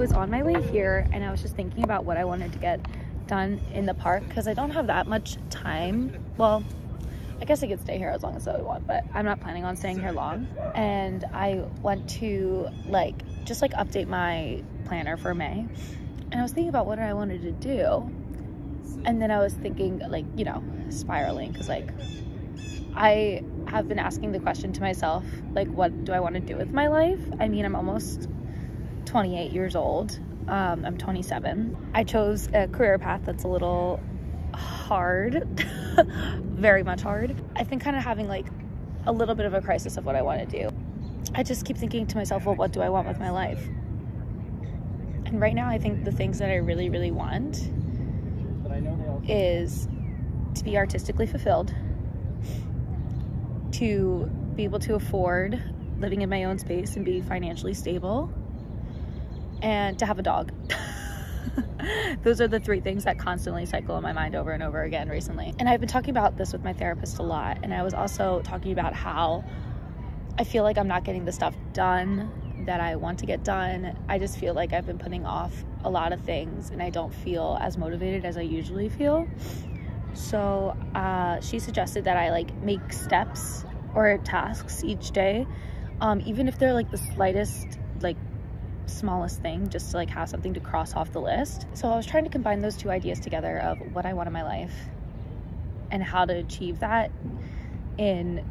was on my way here and I was just thinking about what I wanted to get done in the park because I don't have that much time. Well, I guess I could stay here as long as I want, but I'm not planning on staying here long. And I went to just update my planner for May, and I was thinking about what I wanted to do, and then I was thinking spiraling, because I have been asking the question to myself, what do I want to do with my life? I mean, I'm almost 28 years old. I'm 27. I chose a career path that's a little hard, very much hard. I've been kind of having a little bit of a crisis of what I want to do. I just keep thinking to myself, well, what do I want with my life? And right now I think the things that I really, really want is to be artistically fulfilled, to be able to afford living in my own space and be financially stable, and to have a dog. Those are the three things that constantly cycle in my mind over and over again recently. And I've been talking about this with my therapist a lot, and I was also talking about how I feel like I'm not getting the stuff done that I want to get done. I just feel like I've been putting off a lot of things, and I don't feel as motivated as I usually feel. So she suggested that I make steps or tasks each day, even if they're the slightest, smallest thing, just to have something to cross off the list. So I was trying to combine those two ideas together of what I want in my life and how to achieve that in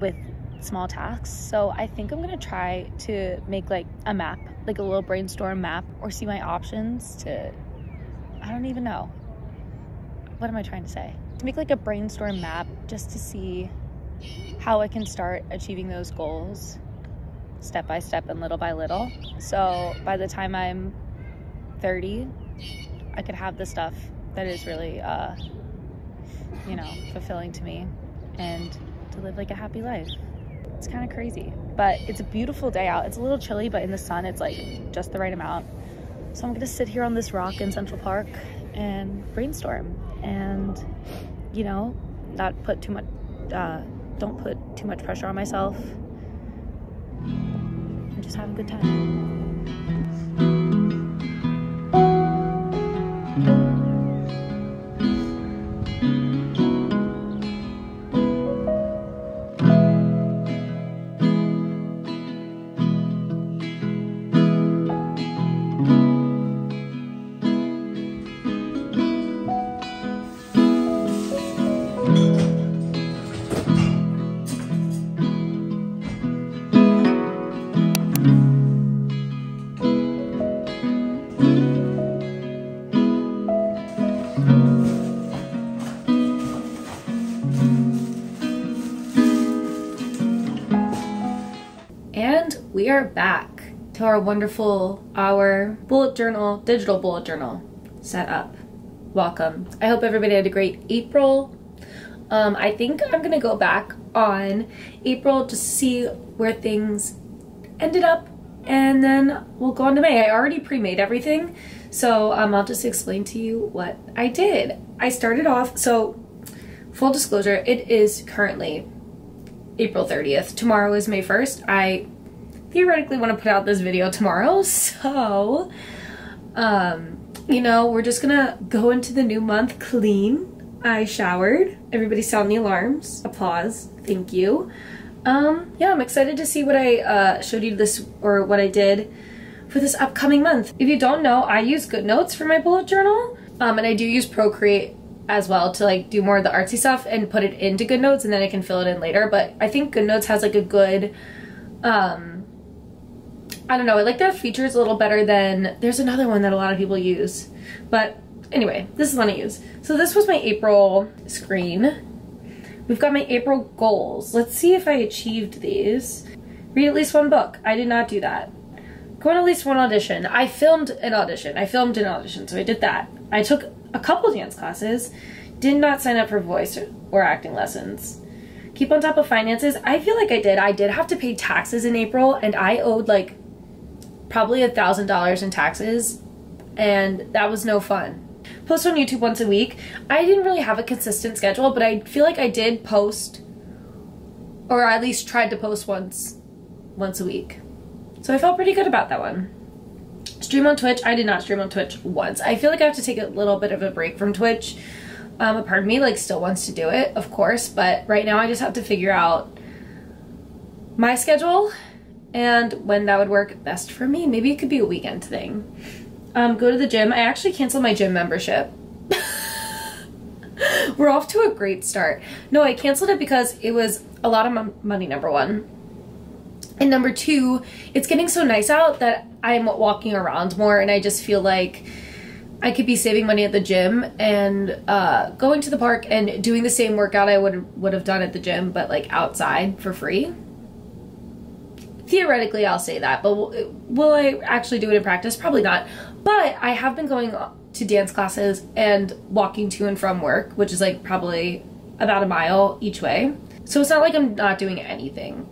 with small tasks. So I think I'm gonna try to make a map, a little brainstorm map, or see my options to, I don't even know, what am I trying to say? To make a brainstorm map just to see how I can start achieving those goals step by step and little by little. So by the time I'm 30, I could have the stuff that is really, fulfilling to me, and to live a happy life. It's kind of crazy, but it's a beautiful day out. It's a little chilly, but in the sun, it's just the right amount. So I'm gonna sit here on this rock in Central Park and brainstorm, and not put too much, don't put too much pressure on myself, and just have a good time. We are back to our wonderful bullet journal, digital bullet journal set up. Welcome. I hope everybody had a great April. I think I'm gonna go back on April just to see where things ended up, and then we'll go on to May. I already pre-made everything, so I'll just explain to you what I did. I started off, so full disclosure, it is currently April 30th. Tomorrow is May 1st. I theoretically want to put out this video tomorrow, so we're just gonna go into the new month clean. I showered. Everybody sound the alarms. Applause. Thank you. Yeah, I'm excited to see what I showed you this, or what I did for this upcoming month. If you don't know, I use GoodNotes for my bullet journal, and I do use Procreate as well to do more of the artsy stuff and put it into GoodNotes, and then I can fill it in later. But I think GoodNotes has a good I don't know, I like their features a little better than, there's another one that a lot of people use. But anyway, this is one I use. So this was my April screen. We've got my April goals. Let's see if I achieved these. Read at least one book. I did not do that. Go on at least one audition. I filmed an audition, so I did that. I took a couple dance classes. Did not sign up for voice or acting lessons. Keep on top of finances. I feel like I did. I did have to pay taxes in April, and I owed probably $1,000 in taxes, and that was no fun. Post on YouTube once a week. I didn't really have a consistent schedule, but I feel like I did post, or at least tried to post once a week. So I felt pretty good about that one. Stream on Twitch. I did not stream on Twitch once. I feel like I have to take a little bit of a break from Twitch. A part of me like still wants to do it, of course, but right now I just have to figure out my schedule and when that would work best for me. Maybe it could be a weekend thing. Go to the gym. I actually canceled my gym membership. We're off to a great start. No, I canceled it because it was a lot of money, number one. And number two, it's getting so nice out that I'm walking around more, and I just feel like I could be saving money at the gym and going to the park and doing the same workout I would have done at the gym, but like outside for free. Theoretically, I'll say that, but will I actually do it in practice? Probably not. But I have been going to dance classes and walking to and from work, which is like probably about a mile each way. So it's not like I'm not doing anything.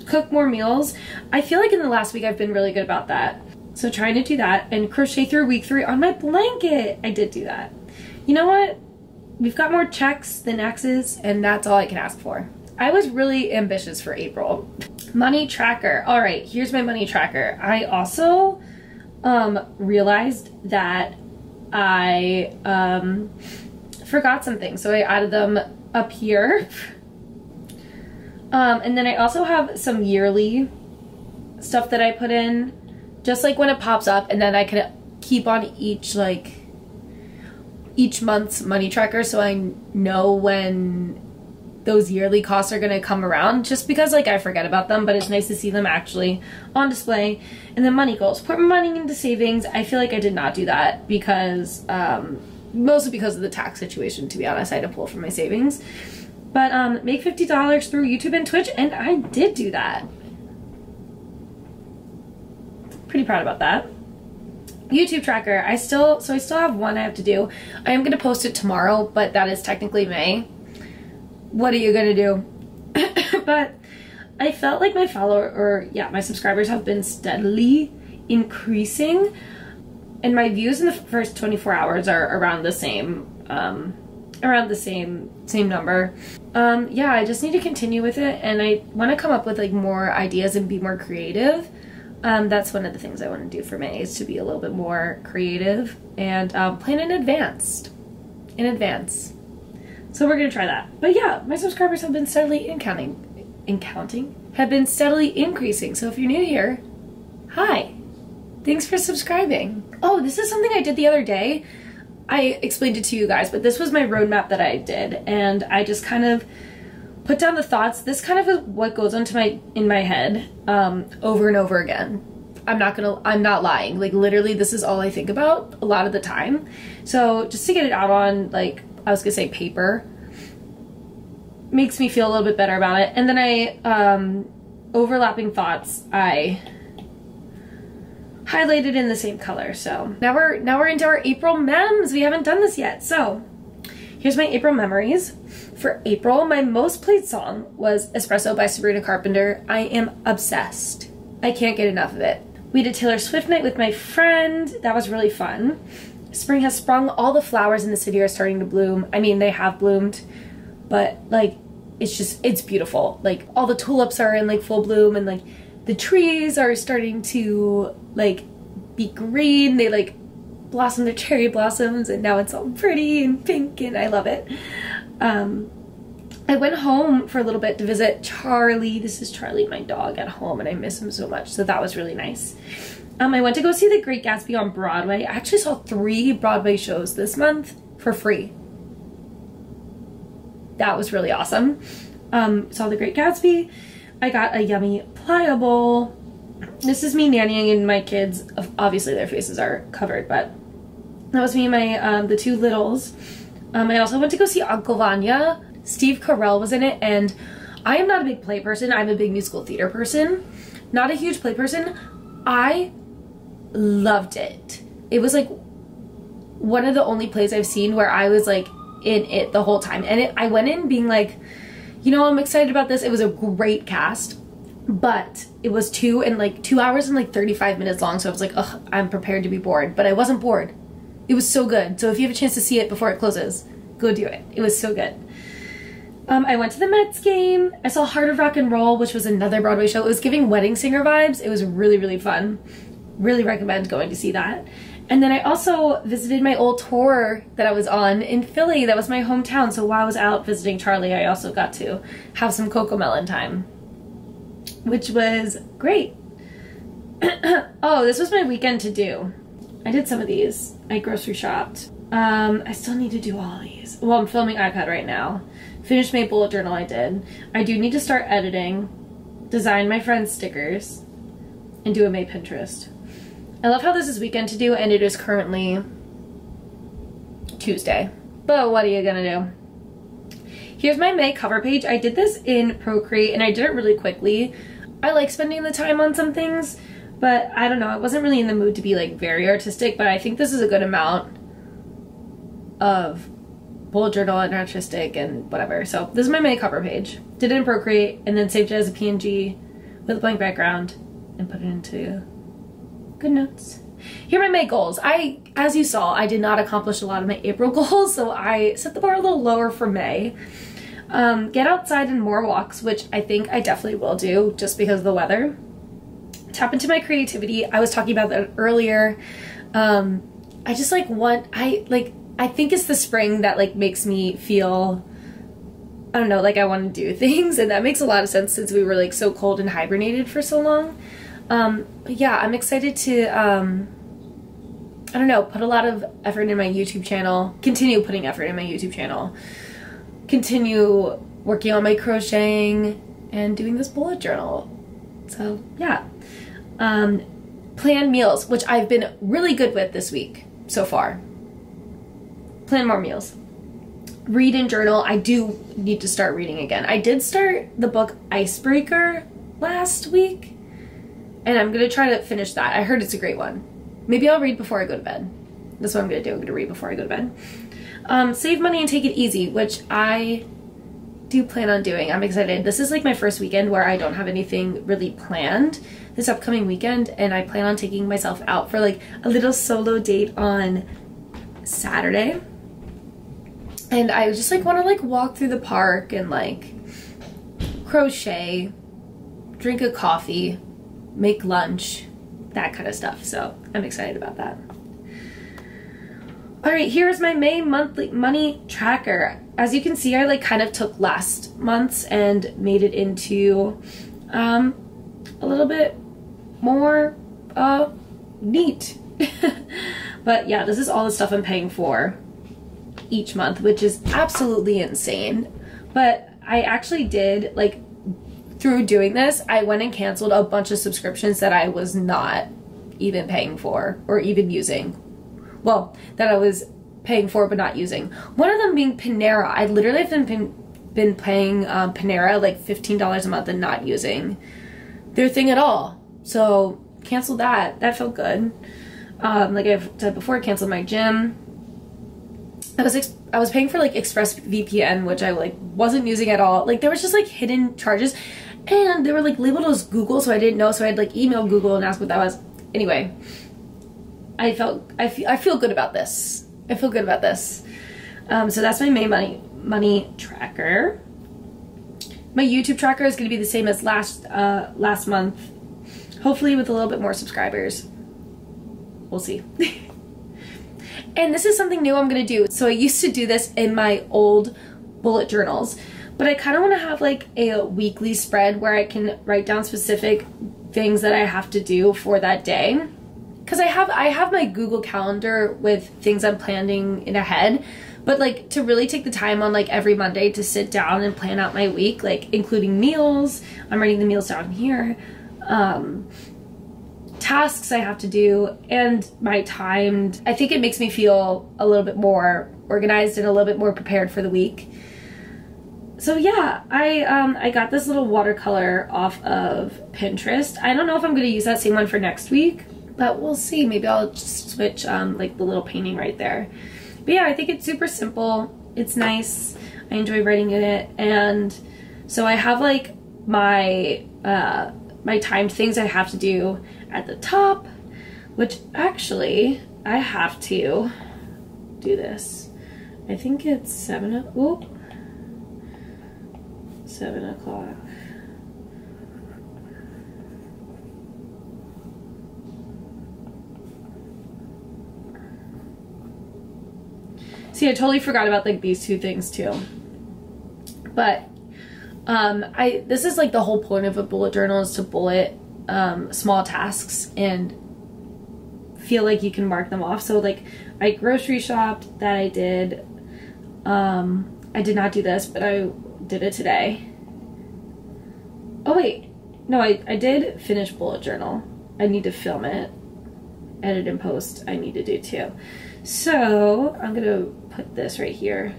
Cook more meals. I feel like in the last week I've been really good about that. So trying to do that and crochet through week 3 on my blanket. I did do that. You know what? We've got more checks than X's, and that's all I can ask for. I was really ambitious for April. Money tracker. All right, here's my money tracker. I also realized that I forgot something, so I added them up here. And then I also have some yearly stuff that I put in, just like when it pops up, and then I can keep on each month's money tracker so I know when those yearly costs are gonna come around, just because like I forget about them, but it's nice to see them actually on display. And then money goals. Put money into savings. I feel like I did not do that because, mostly because of the tax situation, to be honest. I had to pull from my savings. But make $50 through YouTube and Twitch, and I did do that. Pretty proud about that. YouTube tracker. I still have one I have to do. I am gonna post it tomorrow, but that is technically May. What are you gonna do? But I felt like my my subscribers have been steadily increasing, and my views in the first 24 hours are around the same, same number. Yeah, I just need to continue with it, and I want to come up with like more ideas and be more creative. That's one of the things I want to do for May, is to be a little bit more creative and plan in advance. So we're gonna try that. But yeah, my subscribers have been steadily have been steadily increasing. So if you're new here, hi, thanks for subscribing. Oh, this is something I did the other day. I explained it to you guys, but this was my roadmap that I did, and I just kind of put down the thoughts. This kind of is what goes in my head over and over again. I'm not lying. Like literally, this is all I think about a lot of the time. So just to get it out on, like, I was gonna say paper, makes me feel a little bit better about it. And then I overlapping thoughts I highlighted in the same color. So now we're into our April memes. We haven't done this yet. So here's my April memories. For April, my most played song was Espresso by Sabrina Carpenter. I am obsessed. I can't get enough of it. We did Taylor Swift night with my friend. That was really fun. Spring has sprung. All the flowers in the city are starting to bloom. I mean, they have bloomed, but like, it's beautiful. Like all the tulips are in like full bloom, and like the trees are starting to like be green. They like blossom their cherry blossoms, and now it's all pretty and pink, and I love it. I went home for a little bit to visit Charlie. This is Charlie, my dog, at home, and I miss him so much, so that was really nice. I went to go see The Great Gatsby on Broadway. I actually saw 3 Broadway shows this month for free. That was really awesome. Saw The Great Gatsby. I got a yummy pliable. This is me nannying and my kids. Obviously their faces are covered, but that was me and my the 2 littles. I also went to go see Uncle Vanya. Steve Carell was in it, and I am not a big play person. I'm a big musical theater person. Not a huge play person. I loved it. It was like one of the only plays I've seen where I was like in it the whole time. And I went in being like, you know, I'm excited about this. It was a great cast, but it was 2 hours and like 35 minutes long. So I was like, ugh, I'm prepared to be bored, but I wasn't bored. It was so good. So if you have a chance to see it before it closes, go do it. It was so good. I went to the Mets game. I saw Heart of Rock and Roll, which was another Broadway show. It was giving Wedding Singer vibes. It was really, really fun. really recommend going to see that. And then I also visited my old tour that I was on in Philly. That was my hometown. So while I was out visiting Charlie, I also got to have some Cocomelon time, which was great. Oh, this was my weekend to do. I did some of these. I grocery shopped. I still need to do all of these. Well, I'm filming iPad right now. Finished my bullet journal I did. I do need to start editing, design my friend's stickers, and do a May Pinterest. I love how this is weekend to do, and it is currently Tuesday. But what are you gonna do? Here's my May cover page. I did this in Procreate, and I did it really quickly. I like spending the time on some things, but I don't know, I wasn't really in the mood to be like very artistic, but I think this is a good amount of bullet journal and artistic and whatever. So this is my May cover page. Did it in Procreate and then saved it as a PNG with a blank background and put it into GoodNotes. Here are my May goals. As you saw, I did not accomplish a lot of my April goals, so I set the bar a little lower for May. Get outside and more walks, which I think I definitely will do just because of the weather. Tap into my creativity. I was talking about that earlier. I just like I think it's the spring that like makes me feel, I don't know, like I want to do things, and that makes a lot of sense since we were like so cold and hibernated for so long. Yeah, I'm excited to, I don't know, put a lot of effort in my YouTube channel, continue putting effort in my YouTube channel, continue working on my crocheting and doing this bullet journal. So yeah. Plan meals, which I've been really good with this week so far. Plan more meals. Read and journal. I do need to start reading again. I did start the book Icebreaker last week, and I'm gonna try to finish that. I heard it's a great one. Maybe I'll read before I go to bed. That's what I'm gonna do. I'm gonna read before I go to bed. Save money and take it easy, which I do plan on doing. I'm excited. This is like my first weekend where I don't have anything really planned this upcoming weekend, and I plan on taking myself out for like a little solo date on Saturday. And I just like want to like walk through the park and like crochet, drink a coffee, make lunch, that kind of stuff. So I'm excited about that. All right, here's my May monthly money tracker. As you can see, I like kind of took last month's and made it into a little bit more neat. But yeah, this is all the stuff I'm paying for each month, which is absolutely insane. But I actually did, like, through doing this, I went and canceled a bunch of subscriptions that I was not even paying for or even using. Well, that I was paying for but not using. One of them being Panera. I literally have been paying Panera like $15 a month and not using their thing at all. So canceled that. That felt good. Like I've said before, canceled my gym. I was paying for like ExpressVPN, which I like wasn't using at all. Like there was just like hidden charges, and they were like labeled as Google, so I didn't know. So I had like email Google and ask what that was. Anyway, I feel good about this. I feel good about this. So that's my May money tracker. My YouTube tracker is going to be the same as last month, hopefully with a little bit more subscribers. We'll see. And this is something new I'm going to do. So I used to do this in my old bullet journals, but I kind of want to have like a weekly spread where I can write down specific things that I have to do for that day. Because I have my Google Calendar with things I'm planning in ahead, but like to really take the time on like every Monday to sit down and plan out my week, like including meals. I'm writing the meals down here. Tasks I have to do, and my timed. I think it makes me feel a little bit more organized and a little bit more prepared for the week. So yeah, I got this little watercolor off of Pinterest. I don't know if I'm going to use that same one for next week, but we'll see. Maybe I'll just switch like the little painting right there. But yeah, I think it's super simple. It's nice. I enjoy writing in it. And so I have like my my timed things I have to do at the top, which actually I have to do this. I think it's 7 o'clock. See, I totally forgot about like these two things too. But this is like the whole point of a bullet journal, is to bullet small tasks and feel like you can mark them off. So like I grocery shopped, that I did. I did not do this, but I did it today. Oh wait, no, I did finish bullet journal. I need to film it, edit and post. I need to do too. So I'm gonna put this right here.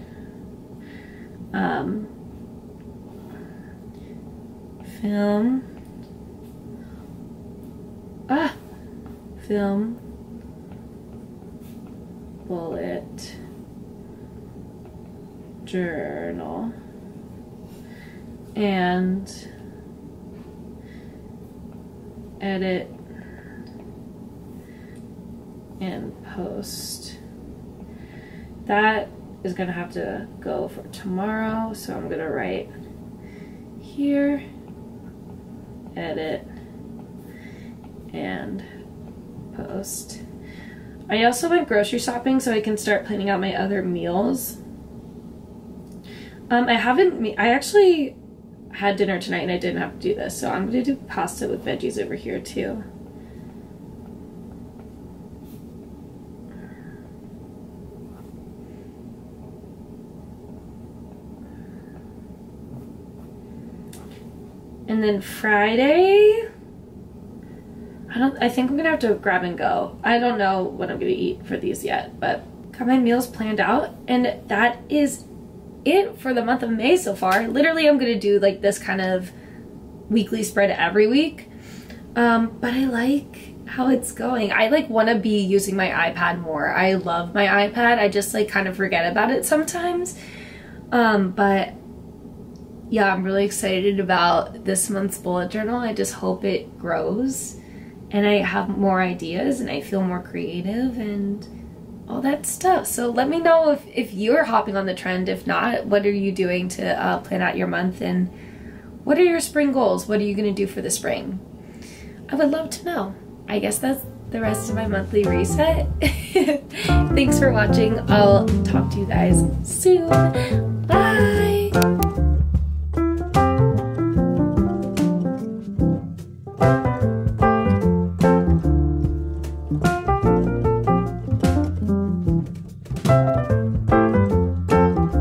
Film. Film. Bullet journal. And edit and post. That is gonna have to go for tomorrow, so I'm gonna write here, edit and post. I also went grocery shopping so I can start planning out my other meals. I actually had dinner tonight and I didn't have to do this, so I'm gonna do pasta with veggies over here too. And then Friday, I think I'm gonna have to grab and go. I don't know what I'm gonna eat for these yet, but got my meals planned out, and that is it for the month of May so far. Literally, I'm gonna do like this kind of weekly spread every week, but I like how it's going. I like want to be using my iPad more. I love my iPad. I just like kind of forget about it sometimes, but yeah, I'm really excited about this month's bullet journal. I just hope it grows and I have more ideas and I feel more creative and all that stuff. So let me know if you're hopping on the trend. If not, what are you doing to plan out your month, and what are your spring goals? What are you gonna do for the spring? I would love to know. I guess that's the rest of my monthly reset. Thanks for watching. I'll talk to you guys soon.